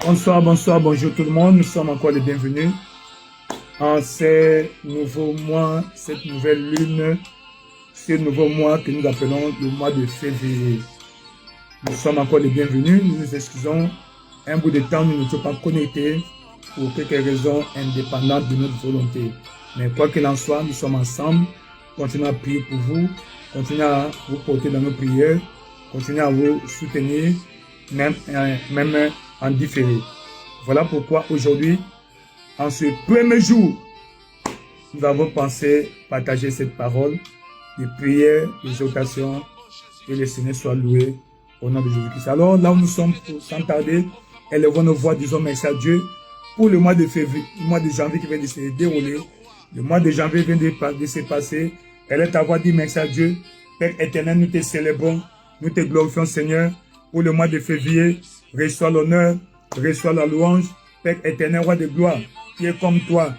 Bonsoir, bonsoir, bonjour tout le monde. Nous sommes encore les bienvenus en ces nouveaux mois, cette nouvelle lune, ce nouveau mois que nous appelons le mois de février. Nous sommes encore les bienvenus. Nous nous excusons. Un bout de temps, nous ne sommes pas connectés pour quelques raisons indépendantes de notre volonté. Mais quoi qu'il en soit, nous sommes ensemble. Continuons à prier pour vous. Continuons à vous porter dans nos prières. Continuons à vous soutenir, même en différé. Voilà pourquoi aujourd'hui, en ce premier jour, nous avons pensé partager cette parole de prière, d'exhortation, que le Seigneur soit loué au nom de Jésus-Christ. Alors là où nous sommes, sans tarder, élevons nos voix, disons merci à Dieu pour le mois de février, le mois de janvier qui vient de se dérouler. Le mois de janvier vient de se passer. Elle est à voix, dit merci à Dieu. Père éternel, nous te célébrons, nous te glorifions, Seigneur, pour le mois de février. Reçois l'honneur, reçois la louange, Père éternel, roi de gloire, qui est comme toi.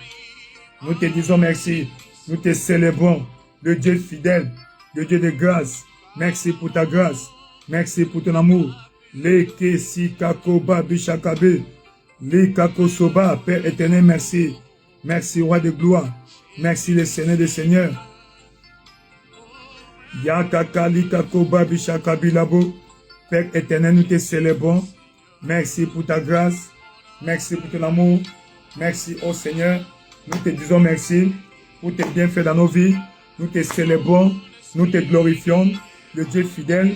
Nous te disons merci, nous te célébrons, le Dieu fidèle, le Dieu de grâce. Merci pour ta grâce, merci pour ton amour. Le si kako babi shakabe, le kako soba, Père éternel, merci. Merci, roi de gloire. Merci, le Seigneur des Seigneurs. Yakaka li kako babi shakabi labo. Père éternel, nous te célébrons. Merci pour ta grâce. Merci pour ton amour. Merci, ô Seigneur. Nous te disons merci pour tes bienfaits dans nos vies. Nous te célébrons. Nous te glorifions. Le Dieu fidèle,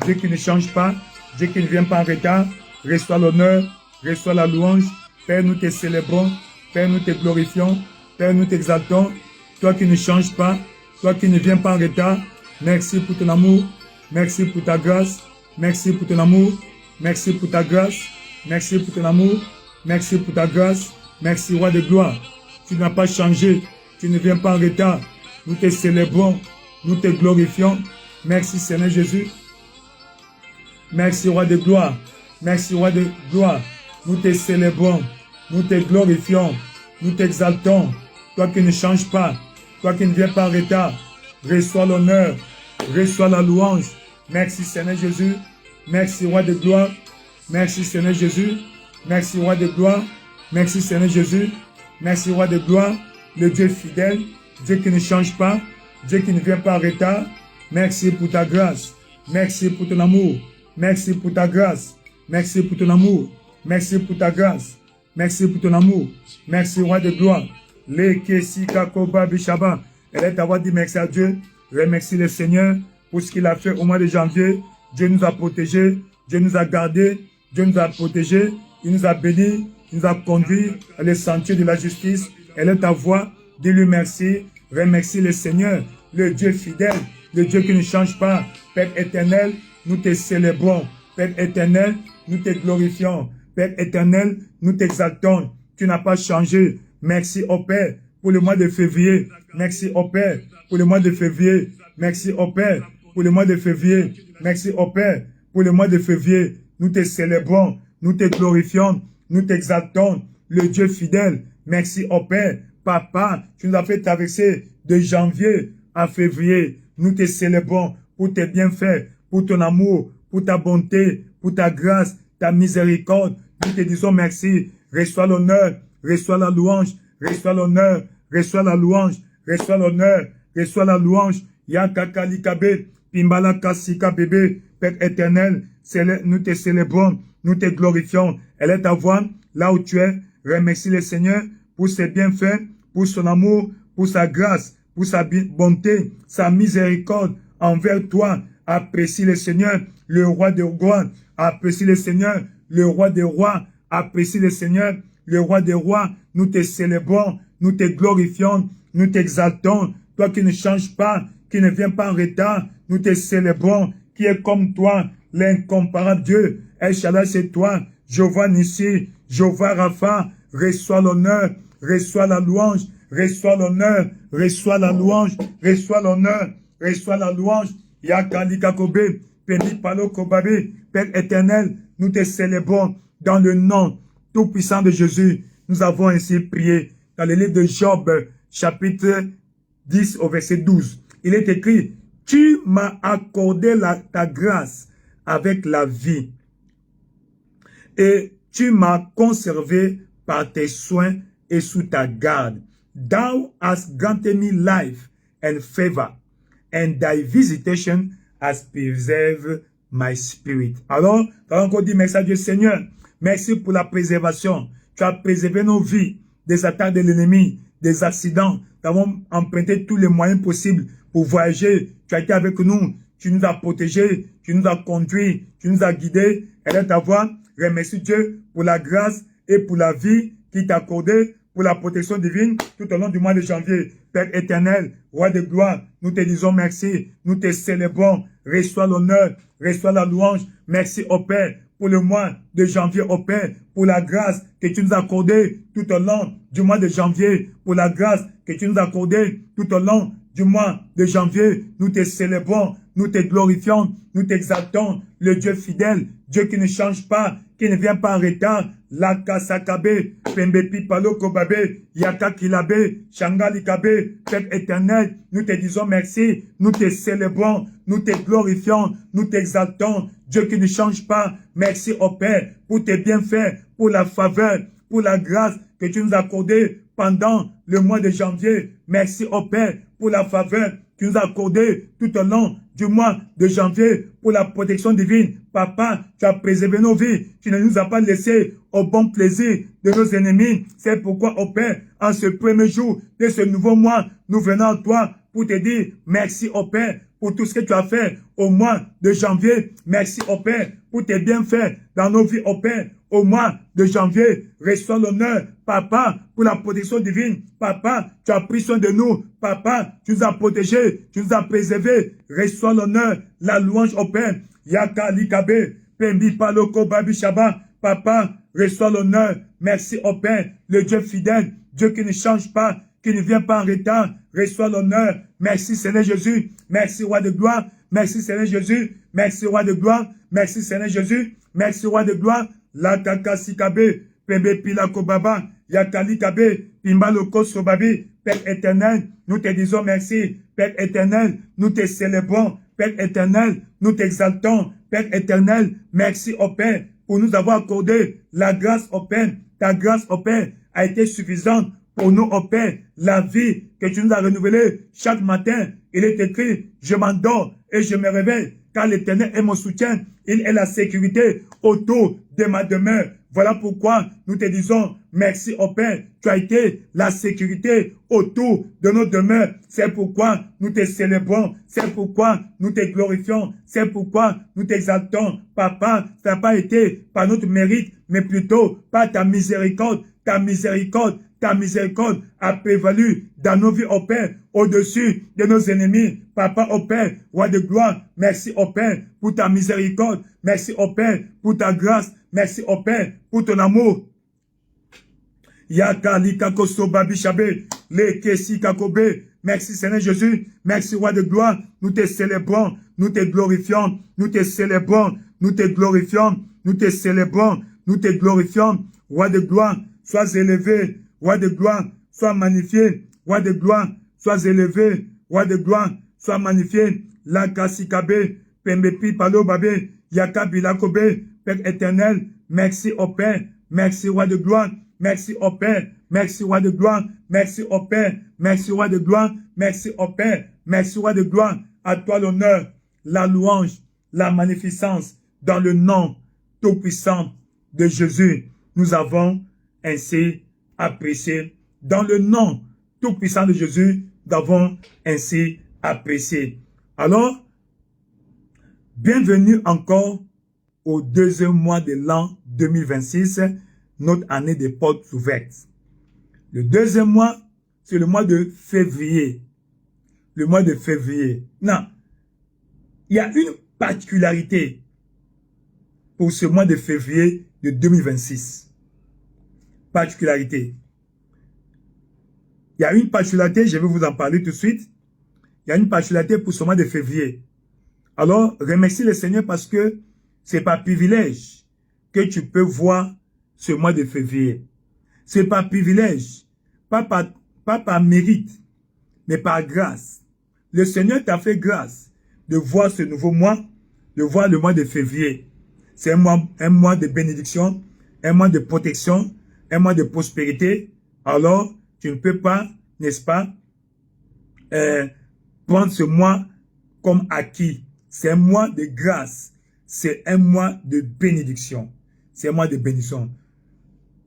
Dieu qui ne change pas, Dieu qui ne vient pas en retard. Reçois l'honneur, reçois la louange. Père, nous te célébrons. Père, nous te glorifions. Père, nous t'exaltons. Toi qui ne changes pas, toi qui ne viens pas en retard. Merci pour ton amour. Merci pour ta grâce. Merci pour ton amour. Merci pour ta grâce. Merci pour ton amour. Merci pour ta grâce. Merci, roi de gloire. Tu n'as pas changé. Tu ne viens pas en retard. Nous te célébrons. Nous te glorifions. Merci, Seigneur Jésus. Merci, roi de gloire. Merci, roi de gloire. Nous te célébrons. Nous te glorifions. Nous t'exaltons. Toi qui ne changes pas. Toi qui ne viens pas en retard. Reçois l'honneur. Reçois la louange. Merci, Seigneur Jésus. Merci, roi de gloire. Merci, Seigneur Jésus. Merci, roi de gloire. Merci, Seigneur Jésus. Merci, roi de gloire. Le Dieu fidèle. Dieu qui ne change pas. Dieu qui ne vient pas en retard. Merci pour ta grâce. Merci pour ton amour. Merci pour ta grâce. Merci pour ton amour. Merci pour ta grâce. Merci pour ton amour. Merci, roi de gloire. Le Kesi Kakoba Bishaba. Elle est à voir dire merci à Dieu. Remercie le Seigneur pour ce qu'il a fait au mois de janvier. Dieu nous a protégés, Dieu nous a gardés, Dieu nous a protégés, il nous a bénis, il nous a conduits à les sentiers de la justice. Elle est ta voix, dis-lui merci, remercie le Seigneur, le Dieu fidèle, le Dieu qui ne change pas. Père éternel, nous te célébrons. Père éternel, nous te glorifions. Père éternel, nous t'exaltons. Tu n'as pas changé. Merci au Père pour le mois de février. Merci au Père pour le mois de février. Merci au Père pour le mois de février. Merci au Père pour le mois de février. Nous te célébrons, nous te glorifions, nous t'exaltons, le Dieu fidèle. Merci au Père. Papa, tu nous as fait traverser de janvier à février. Nous te célébrons pour tes bienfaits, pour ton amour, pour ta bonté, pour ta grâce, ta miséricorde. Nous te disons merci. Reçois l'honneur, reçois la louange, reçois l'honneur, reçois la louange, reçois l'honneur, reçois la louange. Yakaka likabe, pimbala kasika bébé, Père éternel, nous te célébrons, nous te glorifions. Elle est ta voix, là où tu es. Remercie le Seigneur pour ses bienfaits, pour son amour, pour sa grâce, pour sa bonté, sa miséricorde envers toi. Apprécie le Seigneur, le roi des rois. Apprécie le Seigneur, le roi des rois. Apprécie le Seigneur, le roi des rois. Nous te célébrons, nous te glorifions, nous t'exaltons. Toi qui ne changes pas, qui ne viens pas en retard, nous te célébrons, qui est comme toi, l'incomparable Dieu. El Shaddai, c'est toi. Jéhovah Nissi, Jéhovah Rapha, reçois l'honneur, reçois la louange, reçois l'honneur, reçois la louange, reçois l'honneur, reçois la louange. Yakali Kakobe, Peni Palo Kobabe, Père éternel, nous te célébrons dans le nom tout-puissant de Jésus. Nous avons ainsi prié dans le livre de Job, chapitre 10 au verset 12. Il est écrit, tu m'as accordé ta grâce avec la vie et tu m'as conservé par tes soins et sous ta garde. Thou hast granted me life and favor, and thy visitation has preserved my spirit. Alors, nous allons encore dire merci à Dieu Seigneur. Merci pour la préservation. Tu as préservé nos vies des attaques de l'ennemi, des accidents. Nous avons emprunté tous les moyens possibles pour voyager. Tu as été avec nous. Tu nous as protégés. Tu nous as conduits. Tu nous as guidés. Elle est ta voix. Remercie Dieu pour la grâce et pour la vie qu'il t'a accordée, pour la protection divine tout au long du mois de janvier. Père éternel, roi de gloire, nous te disons merci. Nous te célébrons. Reçois l'honneur. Reçois la louange. Merci au Père pour le mois de janvier, au Père, pour la grâce que tu nous as accordée tout au long du mois de janvier, pour la grâce que tu nous as accordée tout au long du mois de janvier. Nous te célébrons, nous te glorifions, nous t'exaltons, le Dieu fidèle, Dieu qui ne change pas, qui ne vient pas en retard. Laka Sakabe, Pembepi Palo Kobabe, Yaka Kilabe, Shangalikabe, Père éternel, nous te disons merci, nous te célébrons, nous te glorifions, nous t'exaltons, Dieu qui ne change pas. Merci au Père pour tes bienfaits, pour la faveur, pour la grâce que tu nous as accordée pendant le mois de janvier. Merci au Père pour la faveur que tu nous as accordée tout au long du mois de janvier, pour la protection divine. Papa, tu as préservé nos vies. Tu ne nous as pas laissés au bon plaisir de nos ennemis. C'est pourquoi, au Père, en ce premier jour de ce nouveau mois, nous venons à toi pour te dire merci au Père pour tout ce que tu as fait au mois de janvier. Merci au Père pour tes bienfaits dans nos vies, au Père. Au mois de janvier, reçois l'honneur, Papa, pour la protection divine. Papa, tu as pris soin de nous. Papa, tu nous as protégés, tu nous as préservés. Reçois l'honneur, la louange au Père. Yaka Likabe, Pembi Paloko Babi Shaba. Papa, reçois l'honneur. Merci au Père, le Dieu fidèle, Dieu qui ne change pas, qui ne vient pas en retard. Reçois l'honneur. Merci Seigneur Jésus. Merci Roi de gloire. Merci Seigneur Jésus. Merci Roi de gloire. Merci Seigneur Jésus. Merci Roi de gloire. La kaka sikabe, pembe pila kobaba, yakali kabe, pimbaloko sobabi. Père éternel, nous te disons merci. Père éternel, nous te célébrons. Père éternel, nous t'exaltons. Père éternel, merci au Père pour nous avoir accordé la grâce au Père. Ta grâce au Père a été suffisante pour nous au Père. La vie que tu nous as renouvelée chaque matin, il est écrit, je m'endors et je me réveille. Car l'Éternel est mon soutien, il est la sécurité autour de ma demeure. Voilà pourquoi nous te disons merci au Père. Tu as été la sécurité autour de nos demeures. C'est pourquoi nous te célébrons. C'est pourquoi nous te glorifions. C'est pourquoi nous t'exaltons. Papa, ça n'a pas été par notre mérite, mais plutôt par ta miséricorde. Ta miséricorde. Ta miséricorde a prévalu dans nos vies, au Père, au-dessus de nos ennemis. Papa, au Père, roi de gloire, merci au Père pour ta miséricorde. Merci au Père pour ta grâce. Merci au Père pour ton amour. Yaka likako sobabi shabe, le kesi kakobe. Merci Seigneur Jésus. Merci roi de gloire. Nous te célébrons. Nous te glorifions. Nous te célébrons. Nous te glorifions. Nous te célébrons. Nous te glorifions. Roi de gloire, sois élevé. Roi de gloire, sois magnifié. Roi de gloire, sois élevé. Roi de gloire, sois magnifié. La kasikabe, pembepi palo babe, yaka bilakobe. Père éternel, merci au Père. Merci roi de gloire. Merci au Père. Merci, roi de gloire. Merci, au Père. Merci, roi de gloire. Merci, au Père. Merci, roi de gloire. À toi l'honneur, la louange, la magnificence. Dans le nom tout-puissant de Jésus, nous avons ainsi apprécié. Dans le nom tout-puissant de Jésus, nous avons ainsi apprécié. Alors, bienvenue encore au deuxième mois de l'an 2026, notre année des portes ouvertes. Le deuxième mois, c'est le mois de février. Le mois de février. Non, il y a une particularité pour ce mois de février de 2026. Particularité. Il y a une particularité, je vais vous en parler tout de suite. Il y a une particularité pour ce mois de février. Alors, remercie le Seigneur parce que c'est par privilège que tu peux voir ce mois de février. C'est par privilège, pas par mérite, mais par grâce. Le Seigneur t'a fait grâce de voir ce nouveau mois, de voir le mois de février. C'est un mois de bénédiction, un mois de protection, un mois de prospérité. Alors, tu ne peux pas, n'est-ce pas, prendre ce mois comme acquis. C'est un mois de grâce. C'est un mois de bénédiction. C'est un mois de bénédiction.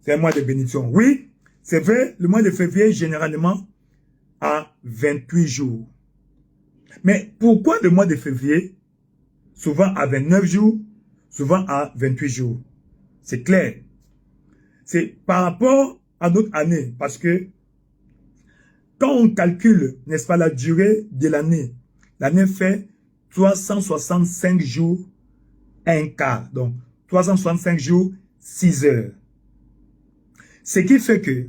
C'est un mois de bénédiction. Oui, c'est vrai, le mois de février, généralement, a 28 jours. Mais pourquoi le mois de février, souvent à 29 jours, souvent à 28 jours? C'est clair. C'est par rapport à notre année. Parce que quand on calcule, n'est-ce pas, la durée de l'année, l'année fait 365 jours, un quart. Donc, 365 jours, 6 heures. Ce qui fait que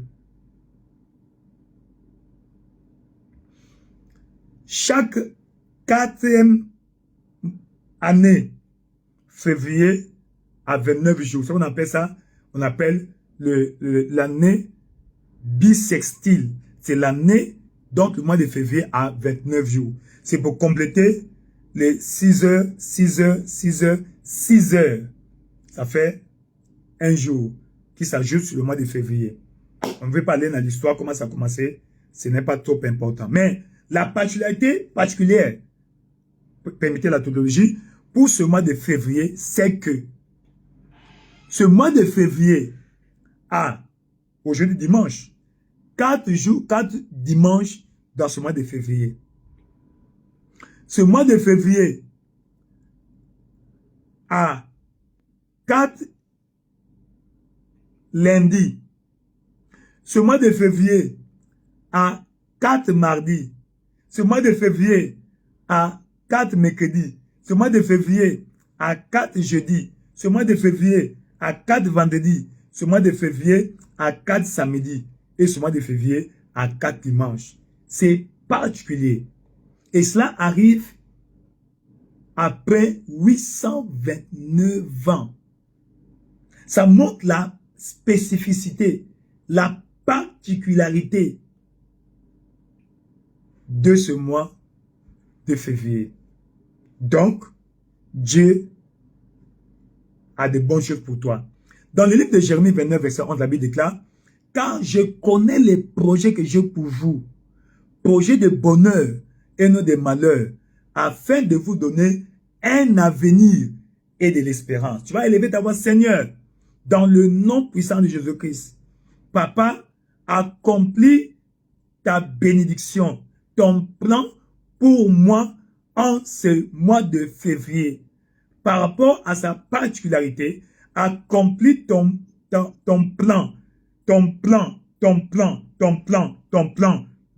chaque 4e année, février, à 29 jours. Ça, on appelle ça, on appelle l'année bissextile. C'est l'année, donc le mois de février à 29 jours. C'est pour compléter les 6 heures, 6 heures, 6 heures, 6 heures. Ça fait un jour qui s'ajoute sur le mois de février. On ne veut pas aller dans l'histoire, comment ça a commencé. Ce n'est pas trop important. Mais la particularité particulière, permettez la tautologie, pour ce mois de février, c'est que ce mois de février a, aujourd'hui dimanche, 4 jours, 4 dimanches dans ce mois de février. Ce mois de février a 4 lundis. Ce mois de février a 4 mardis. Ce mois de février a 4 mercredis. Ce mois de février a 4 jeudis. Ce mois de février a 4 vendredis. Ce mois de février a 4 samedis. Et ce mois de février à 4 dimanches. C'est particulier. Et cela arrive après 829 ans. Ça montre la spécificité, la particularité de ce mois de février. Donc, Dieu a de bonnes choses pour toi. Dans le livre de Jérémie 29, verset 11, la Bible déclare: car je connais les projets que j'ai pour vous, projets de bonheur et non de malheur, afin de vous donner un avenir et de l'espérance. Tu vas élever ta voix: Seigneur, dans le nom puissant de Jésus-Christ, Papa, accomplis ta bénédiction, ton plan pour moi en ce mois de février. Par rapport à sa particularité, accomplis ton plan. Ton plan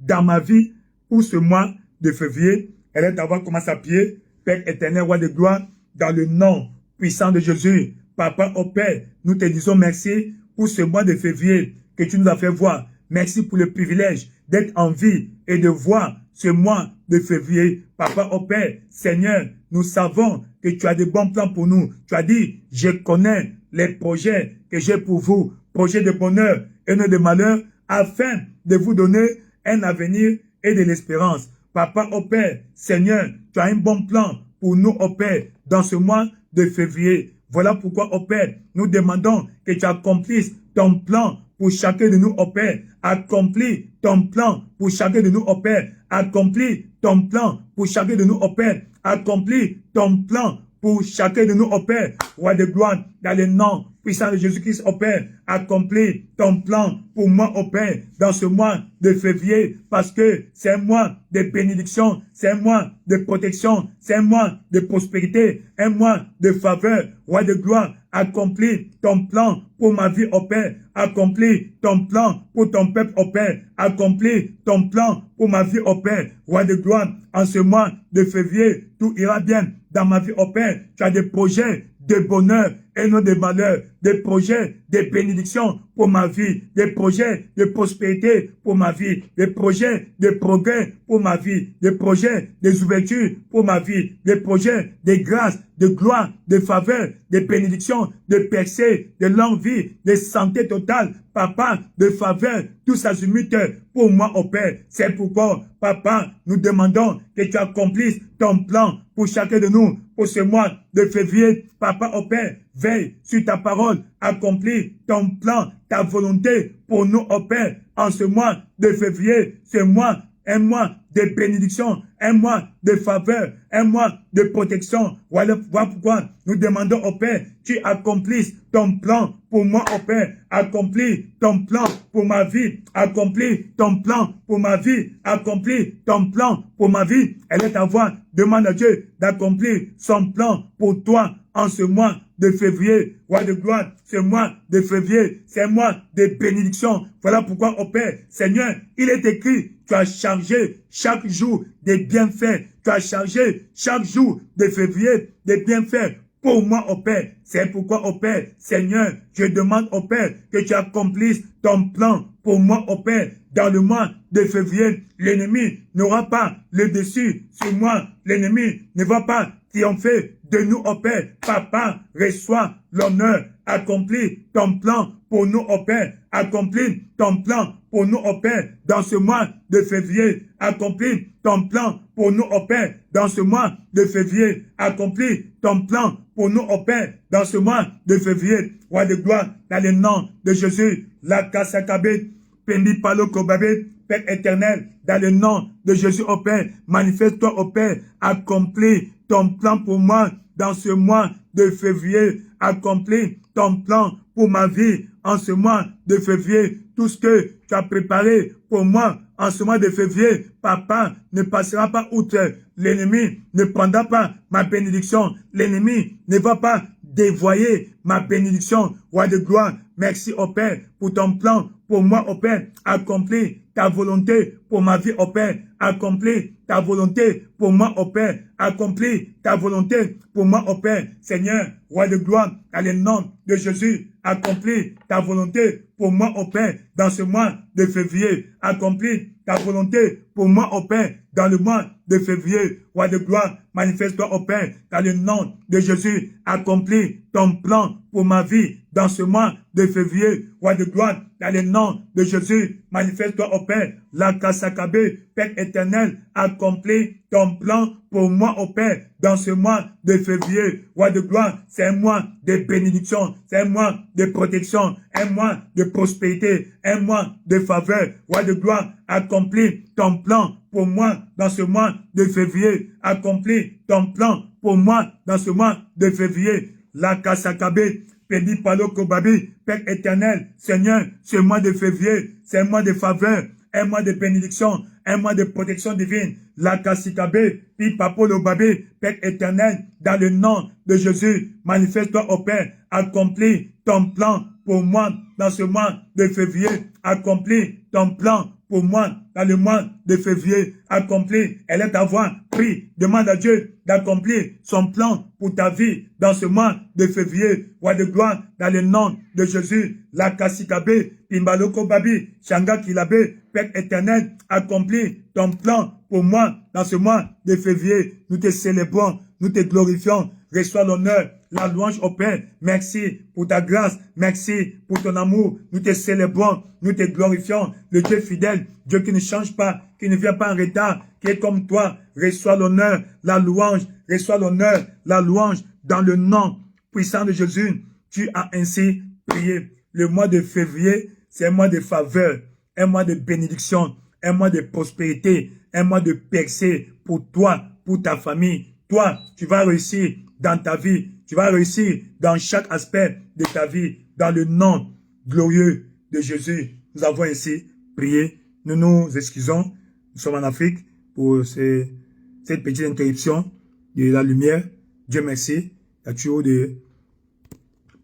dans ma vie pour ce mois de février. Elle est d'avoir commencé à prier. Père éternel, roi de gloire, dans le nom puissant de Jésus. Papa, au Père, nous te disons merci pour ce mois de février que tu nous as fait voir. Merci pour le privilège d'être en vie et de voir ce mois de février. Papa, au Père, Seigneur, nous savons que tu as de bons plans pour nous. Tu as dit, je connais les projets que j'ai pour vous, projets de bonheur et non de malheur, afin de vous donner un avenir et de l'espérance. Papa, au Père, Seigneur, tu as un bon plan pour nous, au Père, dans ce mois de février. Voilà pourquoi, au Père, nous demandons que tu accomplisses ton plan pour chacun de nous, ô Père. Accomplis ton plan pour chacun de nous, ô Père. Accomplis ton plan pour chacun de nous, ô Père. Accomplis ton plan pour chacun de nous, ô Père. Roi de gloire, dans le nom puissant de Jésus-Christ, ô Père. Accomplis ton plan pour moi, ô Père, dans ce mois de février, parce que c'est un mois de bénédiction, c'est un mois de protection, c'est un mois de prospérité, un mois de faveur. Roi de gloire, accomplis ton plan pour ma vie, ô Père. Accomplis ton plan pour ton peuple, ô Père. Accomplis ton plan pour ma vie, ô Père. Roi de gloire, en ce mois de février, tout ira bien dans ma vie, ô Père. Tu as des projets de bonheur et non de malheur, des projets de bénédiction pour ma vie, des projets de prospérité pour ma vie, des projets de progrès pour ma vie, des projets d'ouverture pour ma vie, des projets de grâce, de gloire, de faveur, de bénédiction, de percée, de longue vie, de santé totale, Papa, de faveur, tous azimuts pour moi, ô Père. C'est pourquoi, Papa, nous demandons que tu accomplisses ton plan pour chacun de nous, pour ce mois de février. Papa, ô Père, veille sur ta parole, accomplis ton plan, ta volonté pour nous, ô Père, en ce mois de février, ce mois, un mois de bénédiction, un mois de faveur, un mois de protection. Voilà pourquoi nous demandons au Père, tu accomplisses ton plan pour moi, au Père. Accomplis ton plan pour ma vie. Accomplis ton plan pour ma vie. Accomplis ton plan pour ma vie. Elle est ta voix. Demande à Dieu d'accomplir son plan pour toi en ce mois de février. Roi de gloire, ce mois de février, c'est un mois de bénédiction. Voilà pourquoi, au Père, Seigneur, il est écrit, tu as chargé chaque jour des bienfaits. Tu as chargé chaque jour de février des bienfaits pour moi, au Père. C'est pourquoi, au Père, Seigneur, je demande au Père que tu accomplisses ton plan pour moi, au Père. Dans le mois de février, l'ennemi n'aura pas le dessus sur moi. L'ennemi ne va pas triompher de nous, au Père. Papa, reçois l'honneur. Accomplis ton plan pour nous, au Père. Accomplis ton plan pour nous, au Père, dans ce mois de février. Accomplis ton plan pour nous, au Père, dans ce mois de février. Accomplis ton plan pour nous, au Père, dans ce mois de février. Roi de gloire, dans le nom de Jésus, la Kassakabé, Pendi Palo Kobabé, Père éternel, dans le nom de Jésus, au Père, manifeste-toi, au Père, accomplis ton plan pour moi, dans ce mois de février. Accomplis ton plan pour ma vie, en ce mois de février. Tout ce que tu as préparé pour moi, en ce mois de février, Papa, ne passera pas outre. L'ennemi ne prendra pas ma bénédiction. L'ennemi ne va pas dévoyer ma bénédiction. Roi de gloire, merci, au Père, pour ton plan pour moi, au Père. Accomplis ta volonté pour ma vie, au Père. Accomplis ta volonté pour moi, au Père. Accomplis ta volonté pour moi, au Père. Seigneur, Roi de gloire, dans le nom de Jésus, accomplis ta volonté pour moi, au Père, dans ce mois de février. Accomplis ta volonté pour moi, au Père, dans le mois de février. Roi de gloire, manifeste-toi, au Père, dans le nom de Jésus. Accomplis ton plan pour ma vie, dans ce mois de février. Roi de gloire, dans le nom de Jésus, manifeste-toi, au Père. La Kassakabé, Père éternel, accomplis ton plan pour moi, au Père, dans ce mois de février. Roi de gloire, c'est un mois de bénédiction, c'est un mois de protection, un mois de prospérité, un mois de faveur. Roi de gloire, accomplis ton plan pour moi dans ce mois de février. Accomplis ton plan pour moi dans ce mois de février. La Kassakabé, Pedi Palo Kobabi, Père éternel, Seigneur, ce mois de février, c'est un mois de faveur, un mois de bénédiction, un mois de protection divine. La Kassakabé, Pi Papolo Babé, Père éternel, dans le nom de Jésus, manifeste-toi, au Père, accomplis ton plan pour moi dans ce mois de février. Accomplis ton plan pour moi dans le mois de février. Accomplis, elle est ta voix. Prie, demande à Dieu d'accomplir son plan pour ta vie dans ce mois de février. Roi de gloire, dans le nom de Jésus. La Kassakabé, Pimbaloko Babi, Shanga Kilabé, Père éternel, accomplis ton plan pour moi dans ce mois de février. Nous te célébrons, nous te glorifions. Reçois l'honneur, la louange au Père. Merci pour ta grâce. Merci pour ton amour. Nous te célébrons, nous te glorifions. Le Dieu fidèle, Dieu qui ne change pas, qui ne vient pas en retard, qui est comme toi. Reçois l'honneur, la louange. Reçois l'honneur, la louange. Dans le nom puissant de Jésus, tu as ainsi prié. Le mois de février c'est un mois de faveur, un mois de bénédiction, un mois de prospérité, un mois de percée pour toi, pour ta famille. Toi, tu vas réussir dans ta vie. Tu vas réussir dans chaque aspect de ta vie. Dans le nom glorieux de Jésus, nous avons ainsi prié. Nous nous excusons. Nous sommes en Afrique pour cette petite interruption de la lumière. Dieu merci. Il y a toujours de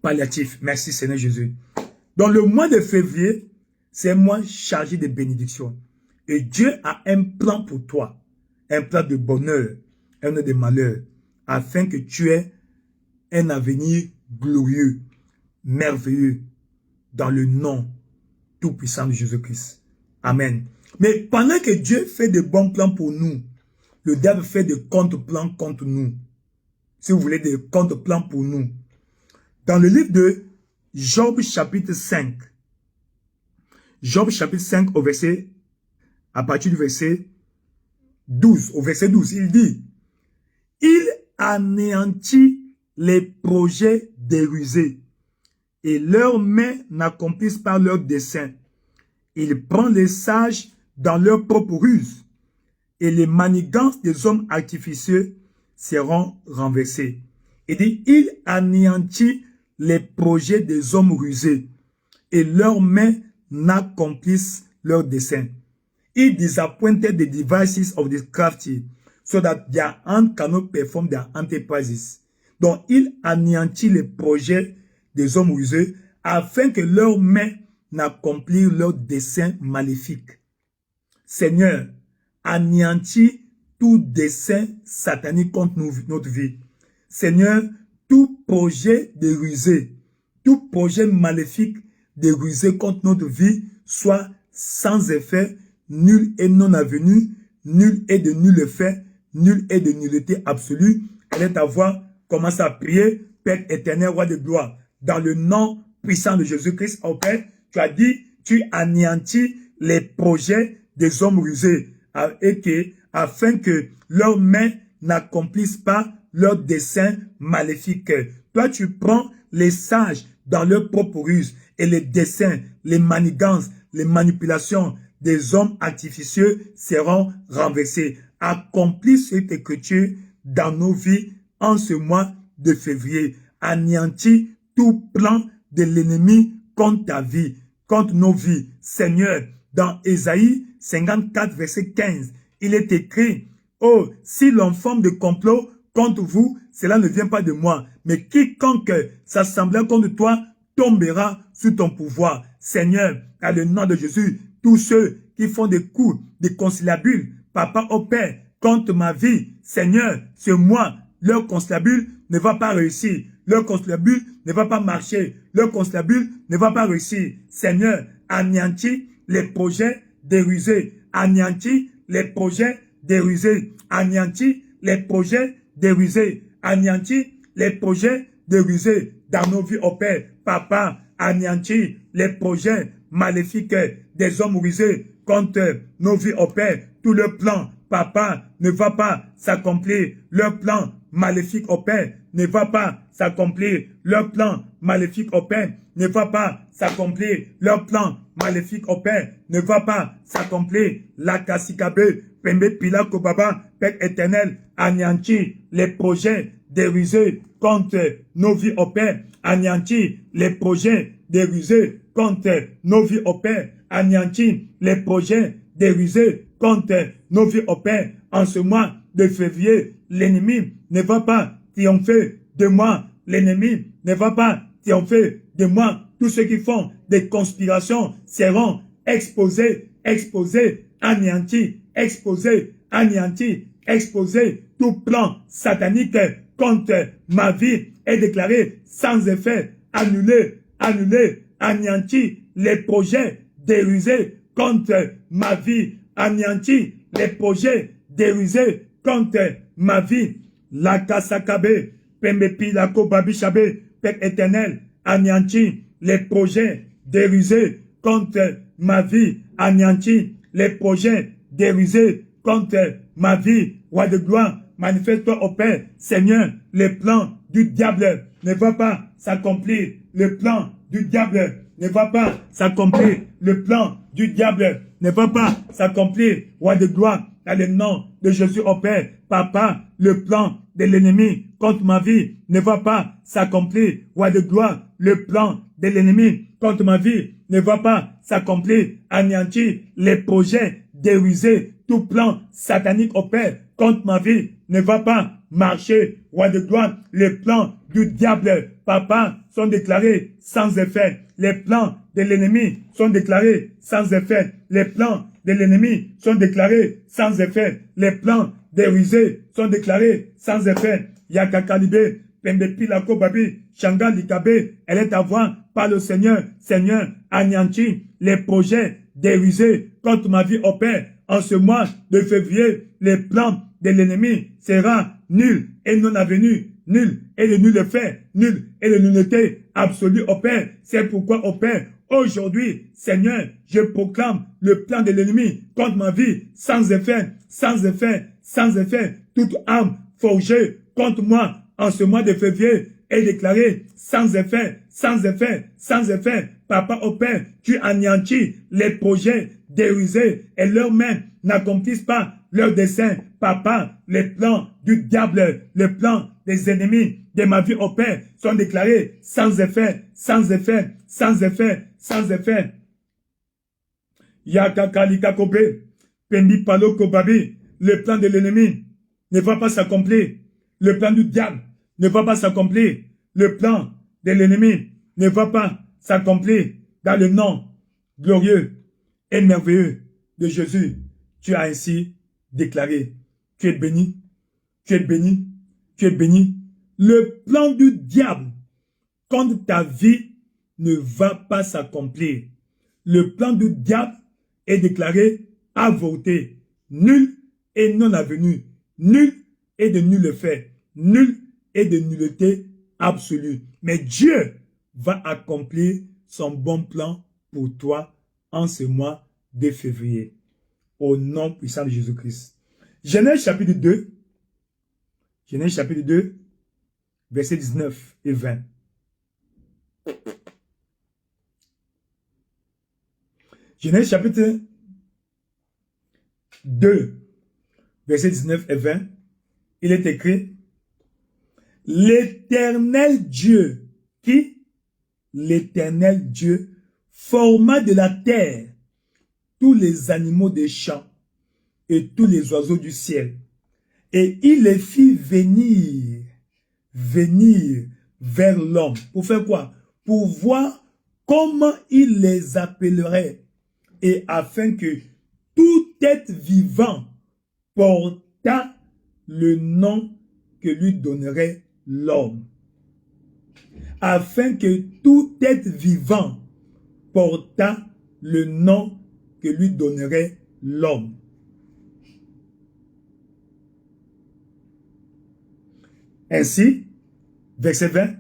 palliatifs. Merci Seigneur Jésus. Dans le mois de février, c'est un mois chargé de bénédictions. Et Dieu a un plan pour toi. Un plan de bonheur, un plan de malheur, afin que tu aies un avenir glorieux, merveilleux, dans le nom tout-puissant de Jésus-Christ. Amen. Mais pendant que Dieu fait de bons plans pour nous, le diable fait de contre-plans contre nous. Si vous voulez, des contre-plans pour nous. Dans le livre de Job chapitre 5, Job chapitre 5 à partir du verset 12, au verset 12, il dit, « Il anéantit les projets des rusés, et leurs mains n'accomplissent pas leurs desseins. Il prend les sages dans leur propre ruse, et les manigances des hommes artificieux seront renversées. » Il dit, « Il anéantit les projets des hommes rusés, et leurs mains n'accomplissent leurs desseins. He disappointed the devices of the crafty, so that their hand cannot perform their enterprises. » Donc, il anéantit les projets des hommes rusés, afin que leurs mains n'accomplissent leurs desseins maléfiques. Seigneur, anéantis tout dessein satanique contre notre vie. Seigneur, tout projet de rusé, tout projet maléfique de rusé contre notre vie soit sans effet, nul et non avenu, nul et de nul effet, nul et de nullité absolue. Allez ta voix, commence à prier, Père éternel, roi de gloire, dans le nom puissant de Jésus-Christ, au Père, tu as dit, tu anéantis les projets des hommes rusés, afin que leurs mains n'accomplissent pas leurs desseins maléfiques. Toi, tu prends les sages dans leur propre ruse et les desseins, les manigances, les manipulations des hommes artificieux seront renversés. Accomplis cette écriture dans nos vies en ce mois de février. Anéantis tout plan de l'ennemi contre ta vie, contre nos vies. Seigneur, dans Ésaïe 54, verset 15, il est écrit, « Oh, si l'on forme de complot contre vous, cela ne vient pas de moi, mais quiconque s'assemblera contre toi tombera sous ton pouvoir. » Seigneur, à le nom de Jésus, tous ceux qui font des coups, des conciliabules, papa au Père, contre ma vie, Seigneur, ce mois, leur conciliabule ne va pas réussir. Leur conciliabule ne va pas marcher. Leur conciliabule ne va pas réussir. Seigneur, anéantis les projets des rusés. Anéantis les projets des rusés. Anéantis les projets des rusés. Anéantis les projets des rusés dans nos vies au Père. Papa, anéantis les projets maléfiques des hommes rusés contre nos vies au Père. Tout le plan, papa, ne va pas s'accomplir. Leur plan maléfique au Père ne va pas s'accomplir. Leur plan maléfique au Père ne va pas s'accomplir. Leur plan maléfique au Père ne va pas s'accomplir. La kasikabe, pembe pila kobaba, Père éternel, anéantis les projets des rusés contre nos vies au Père. Anéantis les projets des rusés contre nos vies au Père. Anéantis les projets des rusés contre nos vies au Père. En ce mois de février, l'ennemi ne va pas triompher de moi. L'ennemi ne va pas triompher de moi. Tous ceux qui font des conspirations seront exposés, anéantis, anéantis, exposés. Tout plan satanique contre ma vie est déclaré sans effet, annulé, anéanti les projets dérusés contre ma vie, anéanti les projets dérusés contre ma vie. La kasakabe, pembepi la kobabichabe, Père éternel, anéanti les projets dérusés contre ma vie, anéanti les projets dérusés contre ma vie. Roi de gloire, manifeste-toi au Père. Seigneur, le plan du diable ne va pas s'accomplir. Le plan du diable ne va pas s'accomplir. Le plan du diable ne va pas s'accomplir. Roi de gloire, dans le nom de Jésus au Père. Papa, le plan de l'ennemi contre ma vie ne va pas s'accomplir. Roi de gloire, le plan de l'ennemi contre ma vie ne va pas s'accomplir. Anéantir les projets, déruiser tout plan satanique au Père contre ma vie ne va pas marcher. Roi de gloire, les plans du diable, papa, sont déclarés sans effet. Les plans de l'ennemi sont déclarés sans effet. Les plans de l'ennemi sont déclarés sans effet. Les plans des rusés sont déclarés sans effet. Yakakalibé, Pembepilako Babi, Shanga Likabe, elle est à voir par le Seigneur. Seigneur, anéanti les projets des rusés contre ma vie au Père. En ce mois de février, les plans de l'ennemi sera nul et non avenu, nul et de nul effet, nul et de nullité absolue au Père. C'est pourquoi au Père, aujourd'hui, Seigneur, je proclame le plan de l'ennemi contre ma vie, sans effet, sans effet, sans effet. Toute âme forgée contre moi en ce mois de février est déclarée sans effet, sans effet, sans effet. Papa au Père, tu anéantis les projets déruisés et leurs mains n'accomplissent pas leurs desseins. Papa, les plans du diable, les plans des ennemis de ma vie au Père sont déclarés sans effet, sans effet, sans effet, sans effet. Yakakalikakobe, Pendi Palo Kobabi, le plan de l'ennemi ne va pas s'accomplir. Le plan du diable ne va pas s'accomplir. Le plan de l'ennemi ne va pas s'accomplir. Dans le nom glorieux et merveilleux de Jésus, tu as ainsi déclaré. Tu es béni, tu es béni, tu es béni. Le plan du diable contre ta vie ne va pas s'accomplir. Le plan du diable est déclaré avorté, nul et non avenu, nul et de nul effet, nul et de nullité absolue. Mais Dieu va accomplir son bon plan pour toi en ce mois de février. Au nom puissant de Jésus-Christ. Genèse chapitre 2, Genèse chapitre 2, versets 19 et 20. Genèse chapitre 2, versets 19 et 20, il est écrit, l'Éternel Dieu, qui? L'Éternel Dieu forma de la terre tous les animaux des champs et tous les oiseaux du ciel, et il les fit venir vers l'homme. Pour faire quoi? Pour voir comment il les appellerait, et afin que tout être vivant portât le nom que lui donnerait l'homme. Afin que tout être vivant portât le nom que lui donnerait l'homme. Ainsi, verset 20,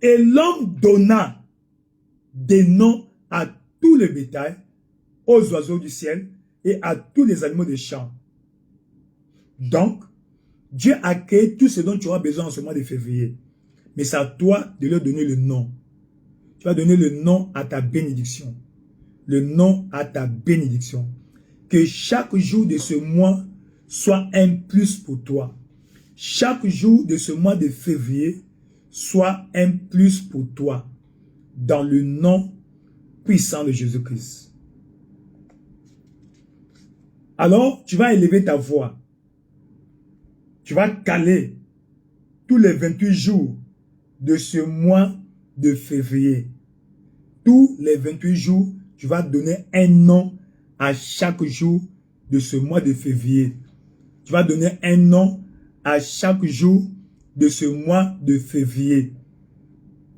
et l'homme donna des noms à tout le bétail, aux oiseaux du ciel et à tous les animaux des champs. Donc, Dieu a créé tout ce dont tu auras besoin en ce mois de février. Mais c'est à toi de leur donner le nom. Tu vas donner le nom à ta bénédiction. Le nom à ta bénédiction. Que chaque jour de ce mois soit un plus pour toi. Chaque jour de ce mois de février soit un plus pour toi. Dans le nom puissant de Jésus-Christ. Alors, tu vas élever ta voix. Tu vas caler tous les 28 jours de ce mois de février. Tous les 28 jours, tu vas donner un nom à chaque jour de ce mois de février. Tu vas donner un nom à chaque jour de ce mois de février.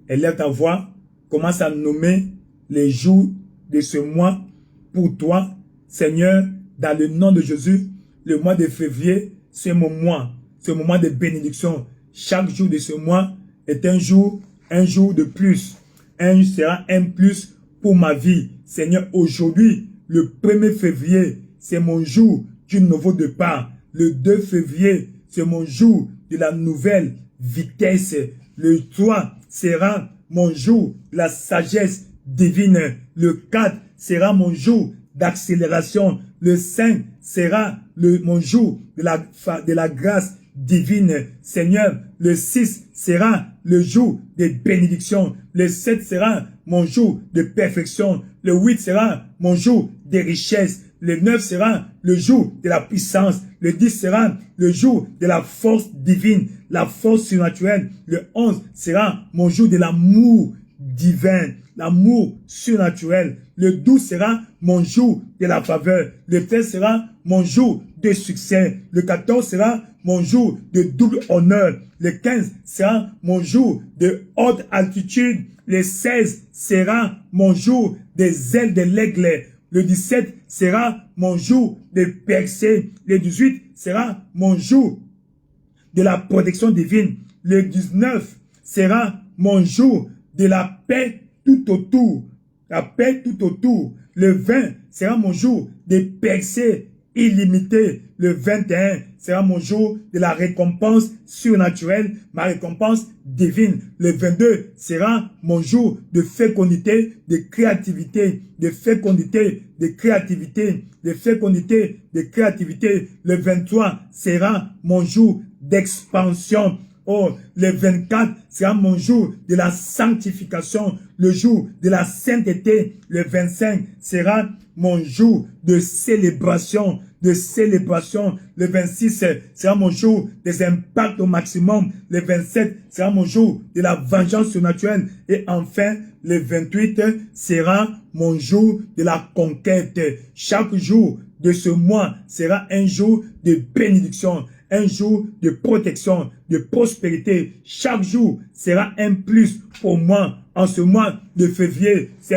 Élève ta voix, commence à nommer les jours de ce mois pour toi. Seigneur, dans le nom de Jésus, le mois de février, c'est mon mois. C'est mon mois de bénédiction. Chaque jour de ce mois est un jour de plus. Sera un plus pour ma vie. Seigneur, aujourd'hui, le 1er février, c'est mon jour du nouveau départ. Le 2 février, c'est mon jour de la nouvelle vitesse. Le 3 sera mon jour de la sagesse divine. Le 4 sera mon jour d'accélération. Le 5 sera mon jour de la grâce divine. Seigneur, le 6 sera le jour des bénédictions. Le 7 sera mon jour de perfection. Le 8 sera mon jour des richesses. Le 9 sera le jour de la puissance. Le 10 sera le jour de la force divine, la force surnaturelle. Le 11 sera mon jour de l'amour divin, l'amour surnaturel. Le 12 sera mon jour de la faveur. Le 13 sera mon jour de succès. Le 14 sera mon jour de double honneur. Le 15 sera mon jour de haute altitude. Le 16 sera mon jour des ailes de l'aigle. Le 17 sera mon jour de percée. Le 18 sera mon jour de la protection divine. Le 19 sera mon jour de la paix tout autour. La paix tout autour. Le 20 sera mon jour de percée illimitée. Le 21 sera mon jour de la récompense surnaturelle, ma récompense divine. Le 22 sera mon jour de fécondité, de créativité, de fécondité, de créativité, de fécondité, de créativité. Le 23 sera mon jour d'expansion. Oh, le 24 sera mon jour de la sanctification, le jour de la sainteté. Le 25 sera mon jour de célébration, Le 26 sera mon jour des impacts au maximum. Le 27 sera mon jour de la vengeance surnaturelle. Et enfin, le 28 sera mon jour de la conquête. Chaque jour de ce mois sera un jour de bénédiction, un jour de protection, de prospérité. Chaque jour sera un plus pour moi. En ce mois de février, c'est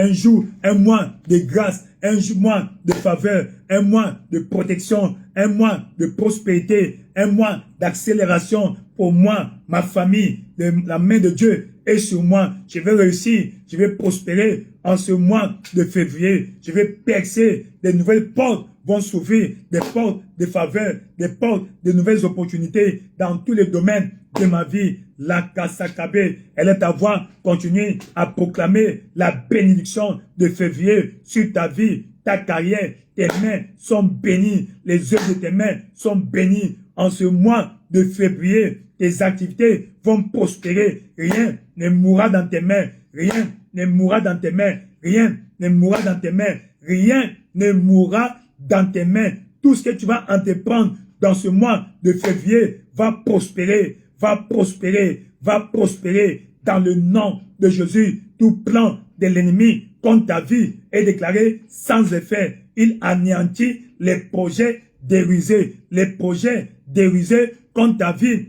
un mois de grâce, un mois de faveur, un mois de protection, un mois de prospérité, un mois d'accélération pour moi, ma famille. La main de Dieu est sur moi. Je vais réussir, je vais prospérer en ce mois de février. Je vais percer, des nouvelles portes vont s'ouvrir, des portes de faveur, des portes de nouvelles opportunités dans tous les domaines de ma vie. La Kasakabe, elle est à voir, continue à proclamer la bénédiction de février sur ta vie, ta carrière. Tes mains sont bénies, les œuvres de tes mains sont bénies. En ce mois de février, tes activités vont prospérer. Rien ne mourra dans tes mains, rien ne mourra dans tes mains, rien ne mourra dans tes mains, rien ne mourra dans tes mains. Tout ce que tu vas entreprendre dans ce mois de février va prospérer, va prospérer, va prospérer dans le nom de Jésus. Tout plan de l'ennemi contre ta vie est déclaré sans effet. Il anéantit les projets déruisés. Les projets déruisés contre ta vie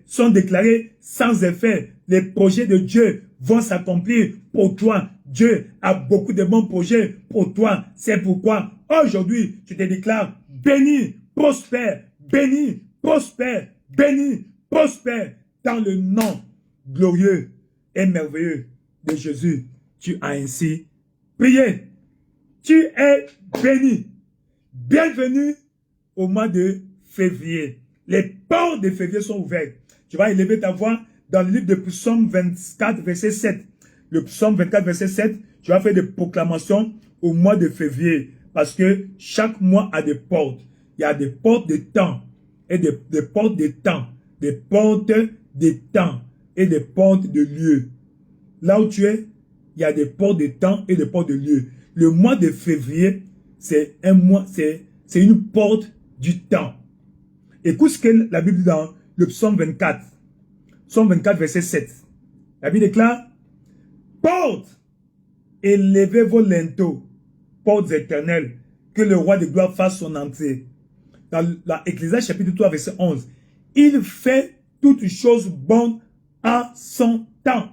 sont déclarés sans effet. Les projets de Dieu vont s'accomplir pour toi. Dieu a beaucoup de bons projets pour toi. C'est pourquoi aujourd'hui, je te déclare béni, prospère, béni, prospère, béni, prospère dans le nom glorieux et merveilleux de Jésus. Tu as ainsi prié. Tu es béni. Bienvenue au mois de février. Les portes de février sont ouvertes. Tu vas élever ta voix dans le livre de Psaume 24, verset 7. Le Psaume 24, verset 7, tu vas faire des proclamations au mois de février. Parce que chaque mois a des portes. Il y a des portes de temps et des portes de temps. Des portes de temps et des portes de lieu. Là où tu es, il y a des portes de temps et des portes de lieu. Le mois de février, c'est un mois, c'est une porte du temps. Écoute ce que la Bible dit dans le Psaume 24. Psaume 24, verset 7. La Bible déclare, portes, élevez vos linteaux, portes éternelles, que le roi de gloire fasse son entrée. Dans la Ecclésiaste chapitre 3, verset 11. Il fait toutes choses bonnes en son temps.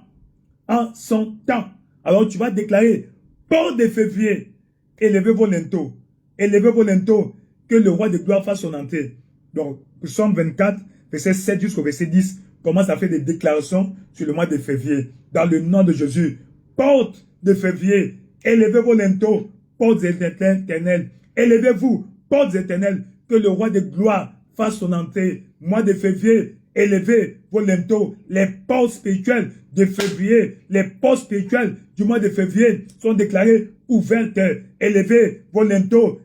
En son temps. Alors tu vas déclarer, portes de février, élevez vos linteaux. Élevez vos linteaux, que le roi de gloire fasse son entrée. Donc, Psaume 24, verset 7 jusqu'au verset 10, commence à faire des déclarations sur le mois de février. Dans le nom de Jésus, portes de février, élevez vos linteaux, portes éternelles. Élevez-vous, portes éternelles, que le roi de gloire fasse son entrée. Mois de février, élevez vos linteaux. Les portes spirituelles de février, les portes spirituelles du mois de février sont déclarées ouvertes. Élevez vos linteaux,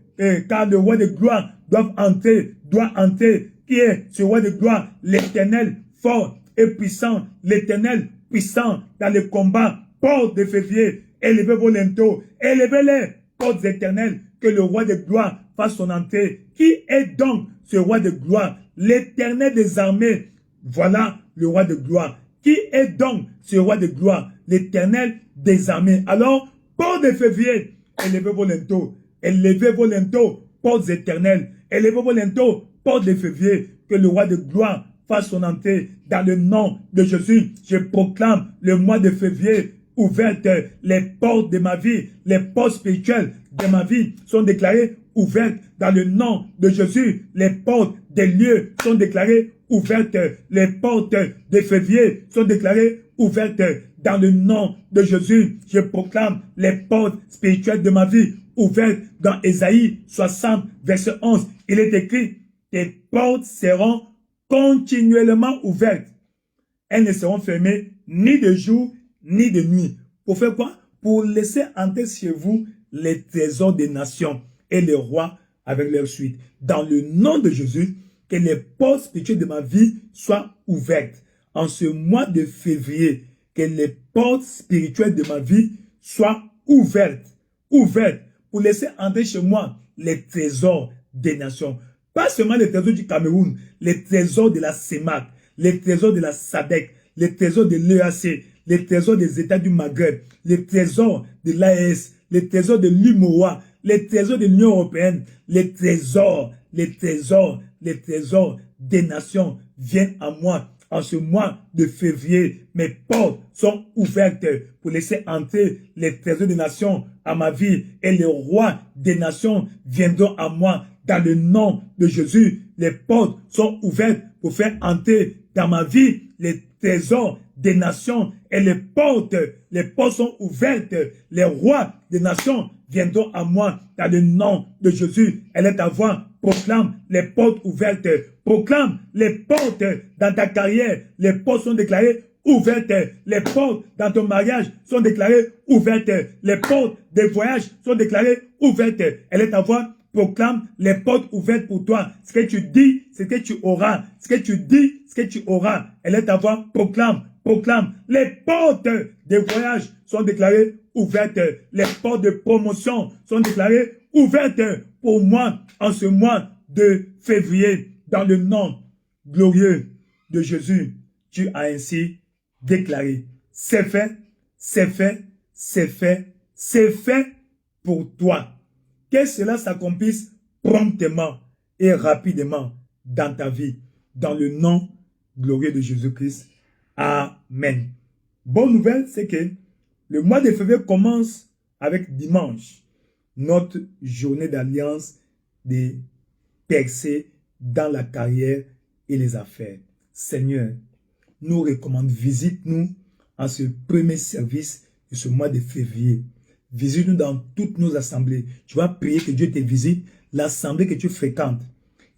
car le roi de gloire doit entrer. Qui est ce roi de gloire? L'Éternel fort et puissant, l'Éternel puissant dans le combat. Portes de février, élevez vos linteaux, élevez-les, portes éternelles, que le roi de gloire fasse son entrée. Qui est donc ce roi de gloire? L'Éternel des armées. Voilà le roi de gloire. Qui est donc ce roi de gloire? L'Éternel des armées. Alors, portes de février, élevez vos linteaux, portes éternelles, élevez vos linteaux, portes de février, que le roi de gloire fasse son entrée dans le nom de Jésus. Je proclame le mois de février ouverte. Les portes de ma vie, les portes spirituelles de ma vie sont déclarées ouvertes dans le nom de Jésus. Les portes des lieux sont déclarées ouvertes. Les portes de février sont déclarées ouvertes dans le nom de Jésus. Je proclame les portes spirituelles de ma vie ouvertes dans Ésaïe 60, verset 11. Il est écrit, tes portes seront continuellement ouvertes. Elles ne seront fermées ni de jour ni de nuit. Pour faire quoi? Pour laisser entrer chez vous les trésors des nations et les rois avec leur suite. Dans le nom de Jésus, que les portes spirituelles de ma vie soient ouvertes. En ce mois de février, que les portes spirituelles de ma vie soient ouvertes. Ouvertes pour laisser entrer chez moi les trésors des nations. Pas seulement les trésors du Cameroun, les trésors de la CEMAC, les trésors de la SADC, les trésors de l'EAC, les trésors des États du Maghreb, les trésors de l'AES, les trésors de l'UMOA, les trésors de l'Union européenne, les trésors des nations viennent à moi. En ce mois de février, mes portes sont ouvertes pour laisser entrer les trésors des nations à ma vie et les rois des nations viendront à moi. Dans le nom de Jésus, les portes sont ouvertes pour faire entrer dans ma vie les trésors des nations et les portes sont ouvertes. Les rois des nations viendront à moi dans le nom de Jésus. Elle est à voix. Proclame les portes ouvertes. Proclame les portes dans ta carrière. Les portes sont déclarées ouvertes. Les portes dans ton mariage sont déclarées ouvertes. Les portes des voyages sont déclarées ouvertes. Elle est à voix. Proclame les portes ouvertes pour toi. Ce que tu dis, ce que tu auras. Ce que tu dis, ce que tu auras. Elle est à voix. Proclame. Les portes des voyages sont déclarées ouvertes. Les portes de promotion sont déclarées ouvertes pour moi en ce mois de février. Dans le nom glorieux de Jésus, tu as ainsi déclaré. C'est fait, c'est fait, c'est fait, c'est fait pour toi. Que cela s'accomplisse promptement et rapidement dans ta vie. Dans le nom glorieux de Jésus-Christ. Amen. Bonne nouvelle, c'est que le mois de février commence avec dimanche. Notre journée d'alliance des percées dans la carrière et les affaires. Seigneur, nous recommande, visite-nous en ce premier service de ce mois de février. Visite-nous dans toutes nos assemblées. Tu vas prier que Dieu te visite. L'assemblée que tu fréquentes,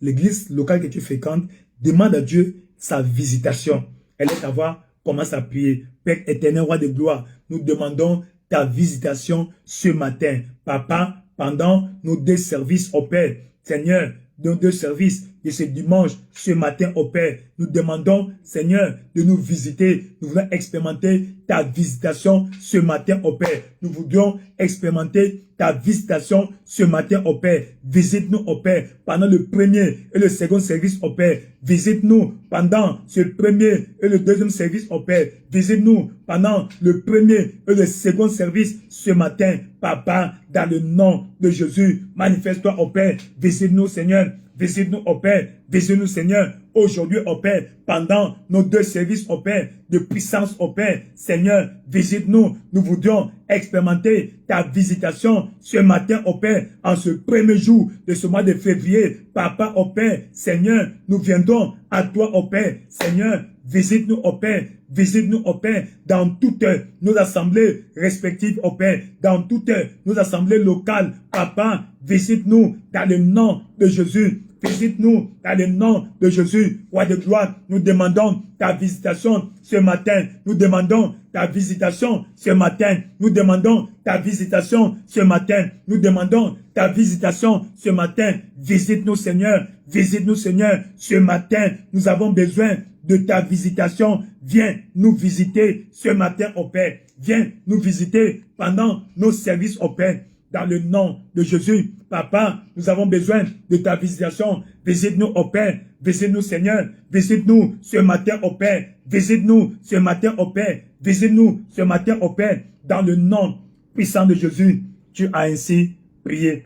l'église locale que tu fréquentes, demande à Dieu sa visitation. Elle est à voir, commence à prier. Père éternel, roi de gloire, nous demandons ta visitation ce matin. Papa, pendant nos 2 services au Père, Seigneur, nos 2 services de ce dimanche, ce matin au Père, nous demandons, Seigneur, de nous visiter. Nous voulons expérimenter ta visitation ce matin au Père. Nous voudrions expérimenter ta visitation ce matin au Père. Visite-nous au Père pendant le premier et le second service au Père. Visite-nous pendant ce premier et le deuxième service au Père. Visite-nous pendant le premier et le second service ce matin. Papa, dans le nom de Jésus, manifeste-toi au Père. Visite-nous, Seigneur. Visite-nous au Père. Visite-nous, Seigneur. Aujourd'hui au Père, pendant nos 2 services au Père, de puissance au Père, Seigneur, visite-nous. Nous voudrions expérimenter ta visitation ce matin au Père, en ce premier jour de ce mois de février. Papa au Père, Seigneur, nous viendrons à toi au Père. Seigneur, visite-nous au Père. Visite-nous au Père dans toutes nos assemblées respectives au Père, dans toutes nos assemblées locales. Papa, visite-nous dans le nom de Jésus. visite-nous dans le nom de Jésus, roi de gloire. Nous demandons ta visitation ce matin. Nous demandons ta visitation ce matin. Nous demandons ta visitation ce matin. Nous demandons ta visitation ce matin. Visite-nous, Seigneur. Visite-nous, Seigneur. Ce matin, nous avons besoin de ta visitation. Viens nous visiter ce matin, au Père. Viens nous visiter pendant nos services, au Père. Dans le nom de Jésus, Papa, nous avons besoin de ta visitation. Visite-nous, au Père. Visite-nous, Seigneur. Visite-nous ce matin, au Père. Visite-nous ce matin, au Père. Visite-nous ce matin, au Père. Dans le nom puissant de Jésus, tu as ainsi prié.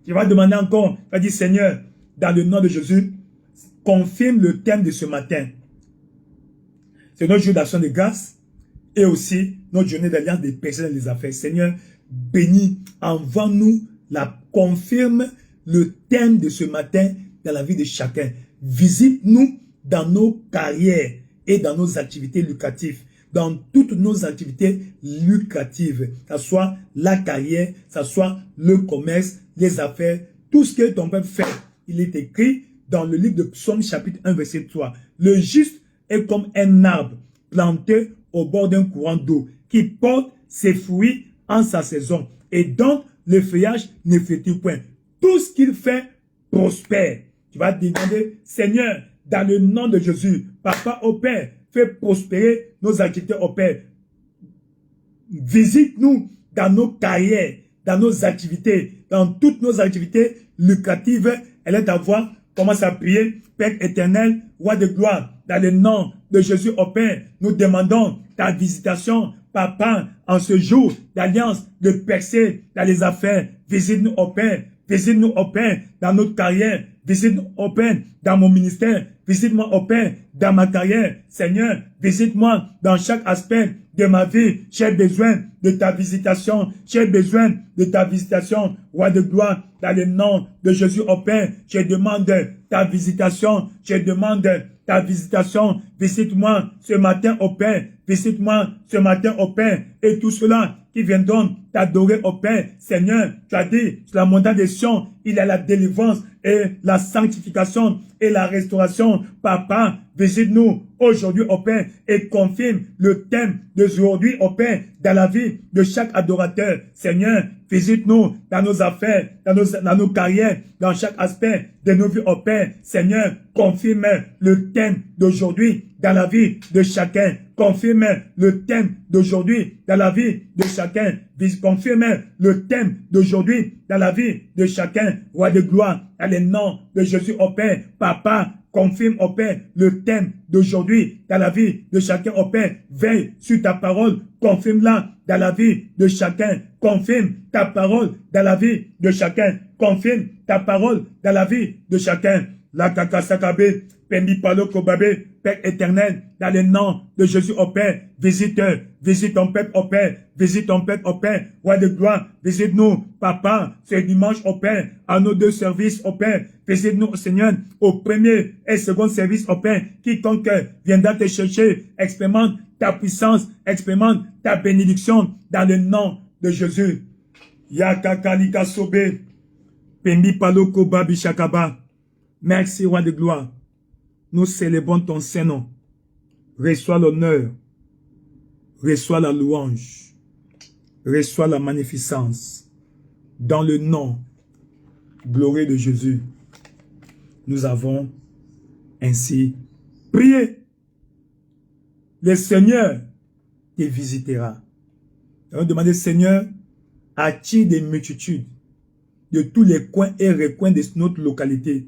Tu vas demander encore, tu vas dire, Seigneur, dans le nom de Jésus, confirme le thème de ce matin. C'est notre jour d'action de grâce et aussi notre journée d'alliance des personnes et des affaires. Seigneur, bénis, envoie-nous confirme le thème de ce matin dans la vie de chacun. Visite-nous dans nos carrières et dans nos activités lucratives. Dans toutes nos activités lucratives, que ce soit la carrière, que ce soit le commerce, les affaires, tout ce que ton peuple fait. Il est écrit dans le livre de Psaume chapitre 1 verset 3. Le juste est comme un arbre planté au bord d'un courant d'eau qui porte ses fruits en sa saison et dont le feuillage ne flétrit point. Tout ce qu'il fait prospère. Tu vas te demander, Seigneur, dans le nom de Jésus, Papa au Père, fais prospérer nos activités au Père. Visite-nous dans nos carrières, dans nos activités, dans toutes nos activités lucratives. Elle est à voir. Commence à prier. Père éternel, roi de gloire, dans le nom de Jésus au Père, nous demandons ta visitation, Papa, en ce jour d'alliance, de percée dans les affaires. Visite-nous au Père. Visite-nous au Père dans notre carrière. Visite-nous au Père dans mon ministère. Visite-moi au Père dans ma carrière. Seigneur, visite-moi dans chaque aspect de ma vie. J'ai besoin de ta visitation. J'ai besoin de ta visitation, roi de gloire, dans le nom de Jésus au Père. Je demande ta visitation. Je demande ta visitation. Visite-moi ce matin au Père. Visite-moi ce matin au Père. Et tout cela qui viendront t'adorer au Père. Seigneur, tu as dit, sur la montagne des Sion, il y a la délivrance et la sanctification et la restauration. Papa, visite-nous aujourd'hui au Père et confirme le thème d'aujourd'hui au Père dans la vie de chaque adorateur. Seigneur, visite-nous dans nos affaires, dans nos carrières, dans chaque aspect de nos vies au Père. Seigneur, confirme le thème d'aujourd'hui dans la vie de chacun. Confirme le thème d'aujourd'hui dans la vie de chacun. Confirme le thème d'aujourd'hui dans la vie de chacun. Roi de gloire, dans le nom de Jésus au Père. Papa, confirme au Père le thème d'aujourd'hui dans la vie de chacun au Père. Veille sur ta parole. Confirme-la dans la vie de chacun. Confirme ta parole dans la vie de chacun. Confirme ta parole dans la vie de chacun. La kakasakabe, pembi palo kobabe, Père éternel, dans le nom de Jésus au Père, visite ton peuple au Père, visite ton peuple au Père, roi de gloire, visite-nous, Papa, ce dimanche au Père, à nos deux services au Père, visite-nous, Seigneur, au premier et second service au Père, quiconque viendra te chercher, expérimente ta puissance, expérimente ta bénédiction, dans le nom de Jésus. Yakakalika sobe, pembi palo kobabi shakaba. Merci, roi de gloire. Nous célébrons ton Saint-Nom. Reçois l'honneur. Reçois la louange. Reçois la magnificence. Dans le nom glorieux de Jésus, nous avons ainsi prié. Le Seigneur te visitera. Nous avons demandé, Seigneur, attire des multitudes de tous les coins et recoins de notre localité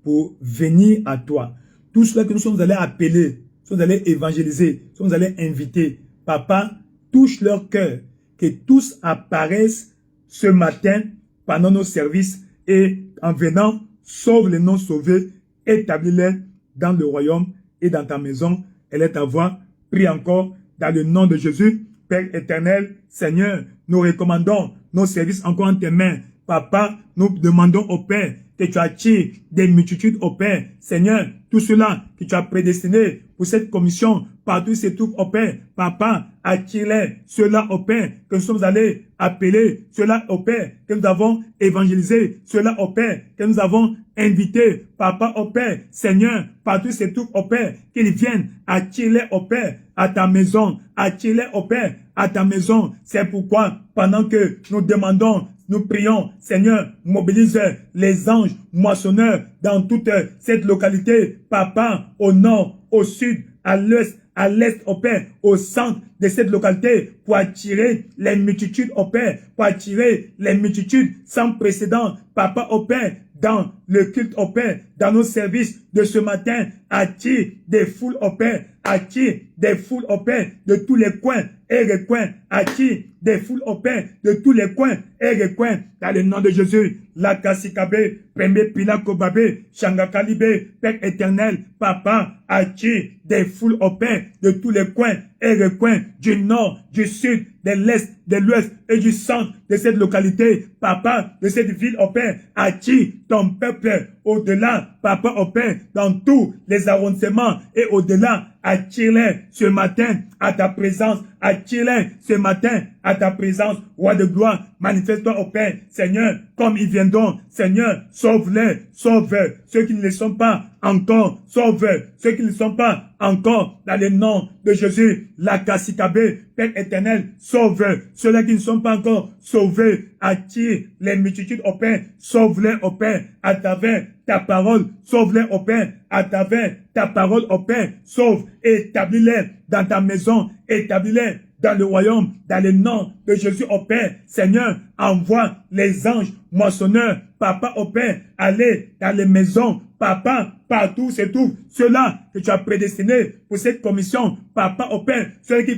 pour venir à toi. Tout cela que nous sommes allés appeler, nous sommes allés évangéliser, nous sommes allés inviter. Papa, touche leur cœur, que tous apparaissent ce matin pendant nos services et en venant, sauve les non-sauvés, établis-les dans le royaume et dans ta maison. Elle est à voir. Prie encore dans le nom de Jésus. Père éternel, Seigneur, nous recommandons nos services encore en tes mains. Papa, nous demandons au Père que tu attires des multitudes au Père. Seigneur, tout cela que tu as prédestiné pour cette commission, partout se trouvent, au Père, Papa, attire-les, ceux-là, au Père, que nous sommes allés appeler, ceux-là, au Père, que nous avons évangélisé, ceux-là, au Père, que nous avons invité, Papa, au Père, Seigneur, partout se trouvent, au Père, qu'ils viennent, attire-les, au Père, à ta maison, attire-les, au Père, à ta maison. C'est pourquoi, pendant que nous demandons, nous prions, Seigneur, mobilise les anges moissonneurs dans toute cette localité, Papa, au nord, au sud, à l'est, au Père, au centre de cette localité, pour attirer les multitudes, au Père, pour attirer les multitudes sans précédent, Papa, au Père, dans le culte, au Père, dans nos services de ce matin, attire des foules, au Père, attire des foules, au Père, de tous les coins et recoins, attire des foules, au Père, de tous les coins et recoins, dans le nom de Jésus, la Kassikabe, Pembe Pilakobabe, Shangakalibe, Père éternel, Papa, attire des foules, au Père, de tous les coins et recoins, du nord, du sud, de l'est, de l'ouest et du centre de cette localité, Papa, de cette ville, au Père, attire ton peuple au-delà, Papa, au Père, dans tous les arrondissements et au-delà, attire-les ce matin à ta présence, attire-les ce matin à ta présence, roi de gloire, manifeste-toi au Père, Seigneur, comme ils viendront, Seigneur, sauve-les, sauve ceux qui ne le sont pas encore, sauve ceux qui ne sont pas encore, dans le nom de Jésus, la Kassikabe, Père éternel, sauve ceux-là qui ne sont pas encore sauvés, attire les multitudes au Père, sauve-les au Père, à travers ta parole, sauve-les au Père, à travers ta parole au Père, sauve, établis-les dans ta maison, établis-les dans le royaume, dans le nom de Jésus au Père. Seigneur, envoie les anges moissonneurs, Papa au Père, allez dans les maisons, Papa, partout se trouvent ceux-là que tu as prédestinés pour cette commission, Papa au Père, ceux qui